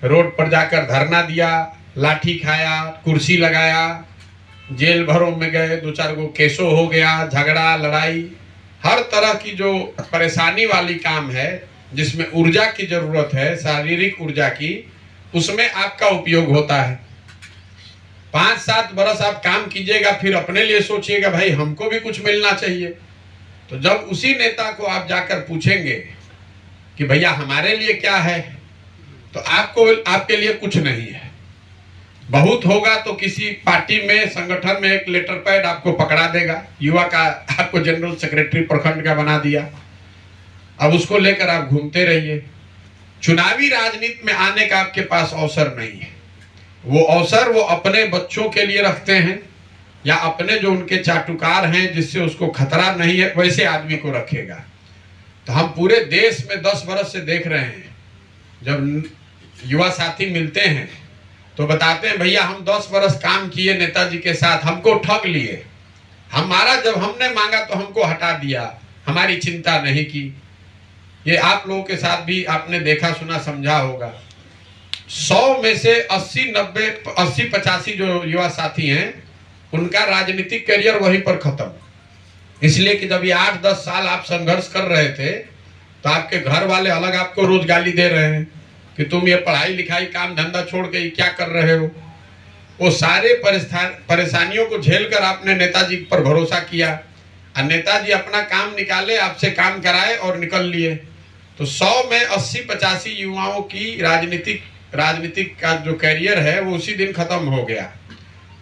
Road पर जाकर धरना दिया, लाठी खाया, कुर्सी लगाया, जेल भरों में गए, 2-4 गो केसो हो गया, झगड़ा लड़ाई, हर तरह की जो परेशानी वाली काम है जिसमें ऊर्जा की जरूरत है, शारीरिक ऊर्जा की, उसमें आपका उपयोग होता है। 5-7 बरस आप काम कीजिएगा, फिर अपने लिए सोचिएगा भाई हमको भी कुछ मिलना चाहिए। तो जब उसी नेता को आप जाकर पूछेंगे कि भैया हमारे लिए क्या है, तो आपको आपके लिए कुछ नहीं है। बहुत होगा तो किसी पार्टी में, संगठन में एक लेटर पैड आपको पकड़ा देगा, युवा का आपको जनरल सेक्रेटरी प्रखंड का बना दिया, अब उसको लेकर आप घूमते रहिए। चुनावी राजनीति में आने का आपके पास अवसर नहीं है। वो अवसर वो अपने बच्चों के लिए रखते हैं या अपने जो उनके चाटुकार हैं जिससे उसको खतरा नहीं है, वैसे आदमी को रखेगा। तो हम पूरे देश में 10 बरस से देख रहे हैं, जब युवा साथी मिलते हैं तो बताते हैं भैया हम 10 बरस काम किए नेताजी के साथ, हमको ठग लिए, हमारा जब हमने मांगा तो हमको हटा दिया, हमारी चिंता नहीं की। ये आप लोगों के साथ भी आपने देखा सुना समझा होगा। 100 में से 80-85 जो युवा साथी हैं उनका राजनीतिक करियर वहीं पर खत्म। इसलिए कि जब ये 8-10 साल आप संघर्ष कर रहे थे तो आपके घर वाले अलग आपको रोज गाली दे रहे हैं कि तुम ये पढ़ाई लिखाई काम धंधा छोड़ के क्या कर रहे हो। वो सारे परेशानियों को झेलकर आपने नेताजी पर भरोसा किया और नेताजी अपना काम निकाले, आपसे काम कराए और निकल लिए। तो 100 में 80-85 युवाओं की राजनीतिक का जो कैरियर है वो उसी दिन खत्म हो गया।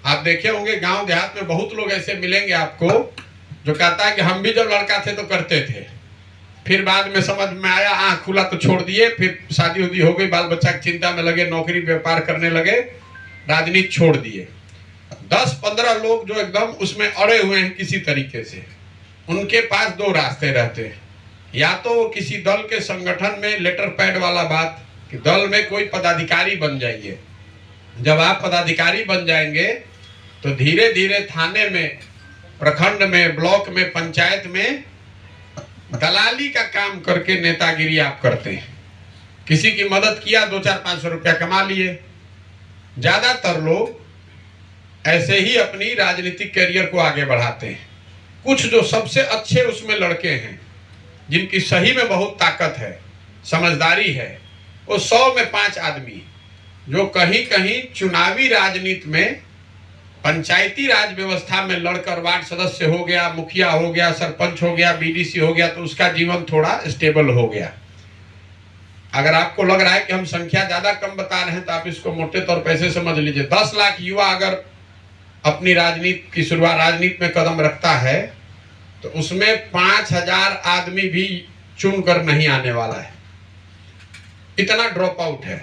आप देखे होंगे गांव देहात में बहुत लोग ऐसे मिलेंगे आपको जो कहता है कि हम भी जब लड़का थे तो करते थे, फिर बाद में समझ में आया, आँख खुला तो छोड़ दिए, फिर शादी उदी हो गई, बाल बच्चा की चिंता में लगे, नौकरी व्यापार करने लगे, राजनीति छोड़ दिए। 10-15 लोग जो एकदम उसमें अड़े हुए हैं किसी तरीके से, उनके पास 2 रास्ते रहते हैं। या तो वो किसी दल के संगठन में लेटर पैड वाला बात कि दल में कोई पदाधिकारी बन जाइए। जब आप पदाधिकारी बन जाएंगे तो धीरे धीरे थाने में, प्रखंड में, ब्लॉक में, पंचायत में दलाली का काम करके नेतागिरी आप करते हैं। किसी की मदद किया, 2-4-500 रुपया कमा लिए। ज्यादातर लोग ऐसे ही अपनी राजनीतिक करियर को आगे बढ़ाते हैं। कुछ जो सबसे अच्छे उसमें लड़के हैं जिनकी सही में बहुत ताकत है, समझदारी है, वो 100 में 5 आदमी जो कहीं कहीं चुनावी राजनीति में, पंचायती राज व्यवस्था में लड़कर वार्ड सदस्य हो गया, मुखिया हो गया, सरपंच हो गया, बीडीसी हो गया, तो उसका जीवन थोड़ा स्टेबल हो गया। अगर आपको लग रहा है कि हम संख्या ज्यादा कम बता रहे हैं तो आप इसको मोटे तौर पर ऐसे समझ लीजिए, 10 लाख युवा अगर अपनी राजनीति की शुरुआत, राजनीति में कदम रखता है तो उसमें 5000 आदमी भी चुन कर नहीं आने वाला है, इतना ड्रॉप आउट है।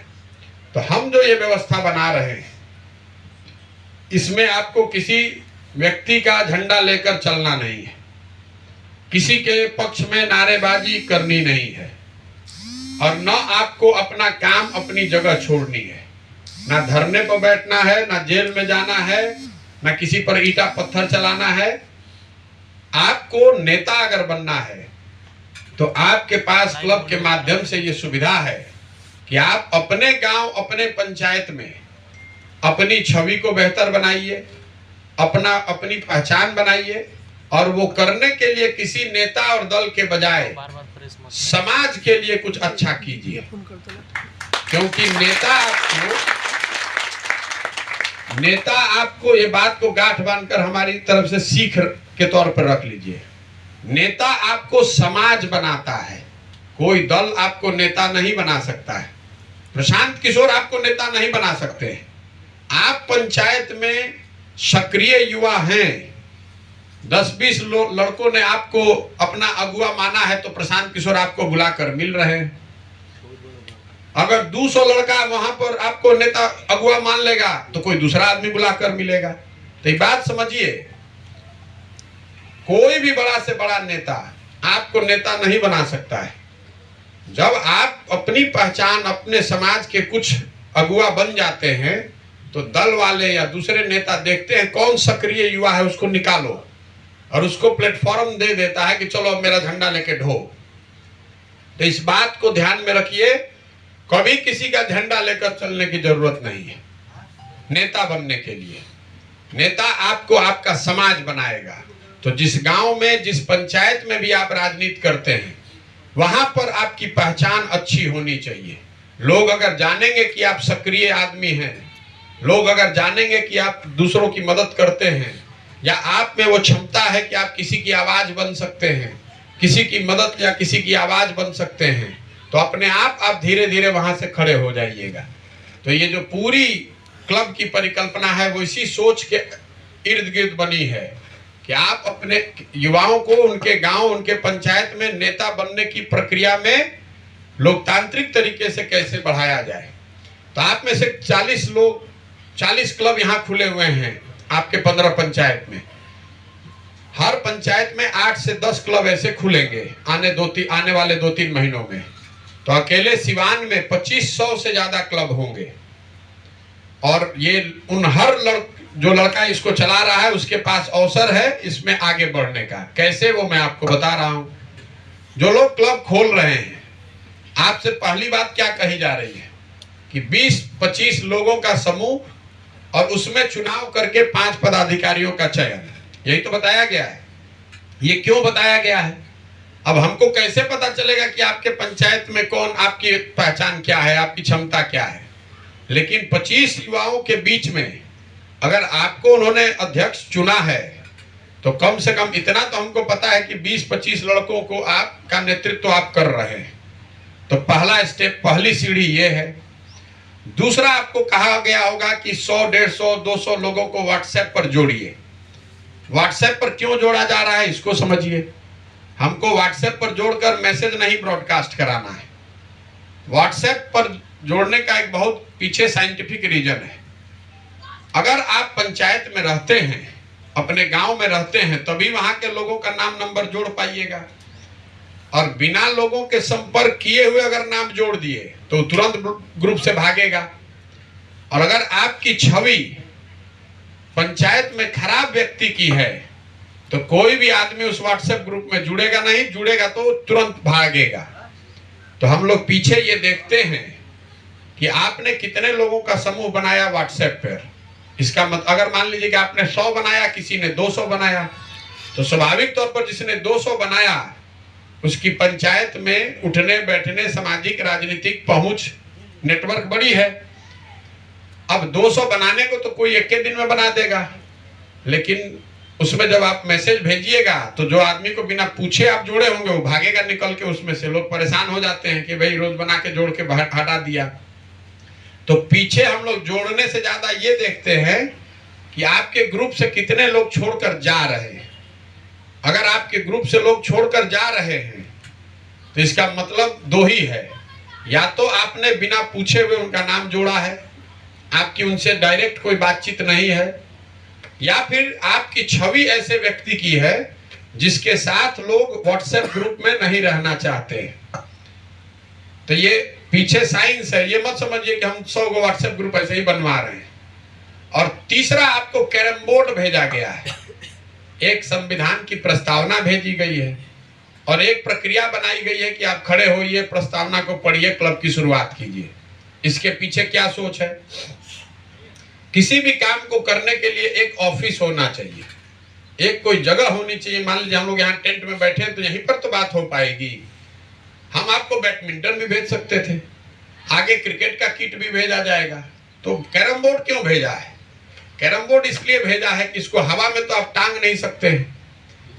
तो हम जो ये व्यवस्था बना रहे हैं इसमें आपको किसी व्यक्ति का झंडा लेकर चलना नहीं है, किसी के पक्ष में नारेबाजी करनी नहीं है, और न आपको अपना काम अपनी जगह छोड़नी है, ना धरने पर बैठना है, ना जेल में जाना है, ना किसी पर ईटा पत्थर चलाना है। आपको नेता अगर बनना है तो आपके पास क्लब के माध्यम से ये सुविधा है कि आप अपने गांव, अपने पंचायत में अपनी छवि को बेहतर बनाइए, अपनी पहचान बनाइए, और वो करने के लिए किसी नेता और दल के बजाय समाज के लिए कुछ अच्छा कीजिए। क्योंकि नेता आपको ये बात को गांठ बांधकर हमारी तरफ से सीख के तौर पर रख लीजिए, नेता आपको समाज बनाता है, कोई दल आपको नेता नहीं बना सकता है। प्रशांत किशोर आपको नेता नहीं बना सकते हैं। आप पंचायत में सक्रिय युवा हैं, 10-20 लड़कों ने आपको अपना अगुआ माना है तो प्रशांत किशोर आपको बुलाकर मिल रहे हैं। अगर 200 लड़का वहां पर आपको नेता अगुआ मान लेगा तो कोई दूसरा आदमी बुलाकर मिलेगा। तो ये बात समझिए, कोई भी बड़ा से बड़ा नेता आपको नेता नहीं बना सकता है। जब आप अपनी पहचान, अपने समाज के कुछ अगुआ बन जाते हैं तो दल वाले या दूसरे नेता देखते हैं कौन सक्रिय युवा है, उसको निकालो, और उसको प्लेटफॉर्म दे देता है कि चलो मेरा झंडा लेके ढो। तो इस बात को ध्यान में रखिए कभी किसी का झंडा लेकर चलने की जरूरत नहीं है नेता बनने के लिए। नेता आपको आपका समाज बनाएगा। तो जिस गांव में, जिस पंचायत में भी आप राजनीति करते हैं, वहां पर आपकी पहचान अच्छी होनी चाहिए। लोग अगर जानेंगे कि आप सक्रिय आदमी हैं, लोग अगर जानेंगे कि आप दूसरों की मदद करते हैं, या आप में वो क्षमता है कि आप किसी की आवाज बन सकते हैं, किसी की मदद या किसी की आवाज बन सकते हैं, तो अपने आप धीरे धीरे वहां से खड़े हो जाइएगा। तो ये जो पूरी क्लब की परिकल्पना है वो इसी सोच के इर्द गिर्द बनी है कि आप अपने युवाओं को उनके गांव, उनके पंचायत में नेता बनने की प्रक्रिया में लोकतांत्रिक तरीके से कैसे बढ़ाया जाए। तो आप में से 40 लोग, 40 क्लब यहाँ खुले हुए हैं आपके 15 पंचायत में। हर पंचायत में 8 से 10 क्लब ऐसे खुलेंगे आने वाले 2-3 महीनों में। तो अकेले सिवान में 2500 से ज्यादा क्लब होंगे। और ये उन हर जो लड़का इसको चला रहा है उसके पास अवसर है इसमें आगे बढ़ने का। कैसे, वो मैं आपको बता रहा हूं। जो लोग क्लब खोल रहे हैं, आपसे पहली बात क्या कही जा रही है कि 20-25 लोगों का समूह और उसमें चुनाव करके 5 पदाधिकारियों का चयन, यही तो बताया गया है। ये क्यों बताया गया है? अब हमको कैसे पता चलेगा कि आपके पंचायत में कौन, आपकी पहचान क्या है, आपकी क्षमता क्या है? लेकिन 25 युवाओं के बीच में अगर आपको उन्होंने अध्यक्ष चुना है तो कम से कम इतना तो हमको पता है कि 20-25 लड़कों को आपका नेतृत्व आप कर रहे हैं। तो पहला स्टेप, पहली सीढ़ी ये है। दूसरा, आपको कहा गया होगा कि 100, 150, 200 लोगों को व्हाट्सएप पर जोड़िए। व्हाट्सएप पर क्यों जोड़ा जा रहा है इसको समझिए। हमको व्हाट्सएप पर जोड़कर मैसेज नहीं ब्रॉडकास्ट कराना है। व्हाट्सएप पर जोड़ने का एक बहुत पीछे साइंटिफिक रीजन है। अगर आप पंचायत में रहते हैं, अपने गांव में रहते हैं, तभी वहां के लोगों का नाम नंबर जोड़ पाइएगा। और बिना लोगों के संपर्क किए हुए अगर नाम जोड़ दिए तो तुरंत ग्रुप से भागेगा। और अगर आपकी छवि पंचायत में खराब व्यक्ति की है तो कोई भी आदमी उस व्हाट्सएप ग्रुप में जुड़ेगा नहीं, जुड़ेगा तो तुरंत भागेगा। तो हम लोग पीछे ये देखते हैं कि आपने कितने लोगों का समूह बनाया व्हाट्सएप पर। इसका मतलब अगर मान लीजिए कि आपने 100 बनाया, किसी ने 200 बनाया, तो स्वाभाविक तौर पर जिसने 200 बनाया उसकी पंचायत में उठने बैठने, सामाजिक राजनीतिक पहुंच, नेटवर्क बड़ी है। अब 200 बनाने को तो कोई एक के दिन में बना देगा, लेकिन उसमें जब आप मैसेज भेजिएगा तो जो आदमी को बिना पूछे आप जोड़े होंगे वो भागेगा निकल के। उसमें से लोग परेशान हो जाते हैं कि भाई रोज बना के जोड़ के हटा दिया। तो पीछे हम लोग जोड़ने से ज्यादा ये देखते हैं कि आपके ग्रुप से कितने लोग छोड़कर जा रहे हैं। अगर आपके ग्रुप से लोग छोड़कर जा रहे हैं तो इसका मतलब 2 ही है। या तो आपने बिना पूछे हुए उनका नाम जोड़ा है, आपकी उनसे डायरेक्ट कोई बातचीत नहीं है, या फिर आपकी छवि ऐसे व्यक्ति की है जिसके साथ लोग व्हाट्सएप ग्रुप में नहीं रहना चाहते। तो ये पीछे साइंस है। ये मत समझिए कि हम 100 को व्हाट्सएप ग्रुप ऐसे ही बनवा रहे हैं। और तीसरा, आपको कैरम बोर्ड भेजा गया है, एक संविधान की प्रस्तावना भेजी गई है और एक प्रक्रिया बनाई गई है कि आप खड़े होइए, प्रस्तावना को पढ़िए, क्लब की शुरुआत कीजिए। इसके पीछे क्या सोच है? किसी भी काम को करने के लिए एक ऑफिस होना चाहिए, एक कोई जगह होनी चाहिए। मान लीजिए हम लोग यहाँ टेंट में बैठे हैं तो यहीं पर तो बात हो पाएगी। हम आपको बैडमिंटन भी भेज सकते थे, आगे क्रिकेट का किट भी भेजा जाएगा। तो कैरम बोर्ड क्यों भेजा है? कैरम बोर्ड इसलिए भेजा है कि इसको हवा में तो आप टांग नहीं सकते हैं।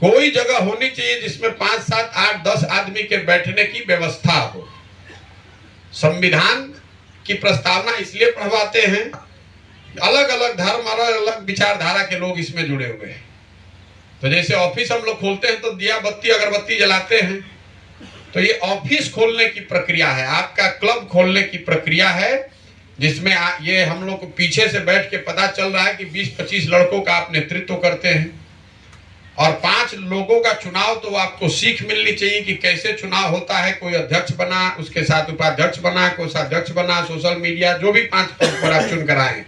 कोई जगह होनी चाहिए जिसमें 5, 7, 8, 10 आदमी के बैठने की व्यवस्था हो। संविधान की प्रस्तावना इसलिए पढ़वाते हैं, अलग अलग धर्म, अलग अलग विचारधारा के लोग इसमें जुड़े हुए हैं। तो जैसे ऑफिस हम लोग खोलते हैं तो दिया बत्ती अगरबत्ती जलाते हैं, तो ये ऑफिस खोलने की प्रक्रिया है, आपका क्लब खोलने की प्रक्रिया है, जिसमें ये हम लोग को पीछे से बैठ के पता चल रहा है कि 20-25 लड़कों का आप नेतृत्व करते हैं और 5 लोगों का चुनाव। तो आपको सीख मिलनी चाहिए कि कैसे चुनाव होता है। कोई अध्यक्ष बना, उसके साथ उपाध्यक्ष बना, कोषाध्यक्ष बना, सोशल मीडिया, जो भी 5 पद पर आप चुन कर आए।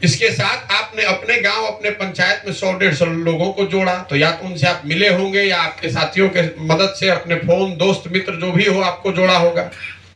इसके साथ आपने अपने गांव, अपने पंचायत में 100-150 लोगों को जोड़ा। तो या तो उनसे आप मिले होंगे या आपके साथियों के मदद से अपने फोन, दोस्त मित्र जो भी हो आपको जोड़ा होगा।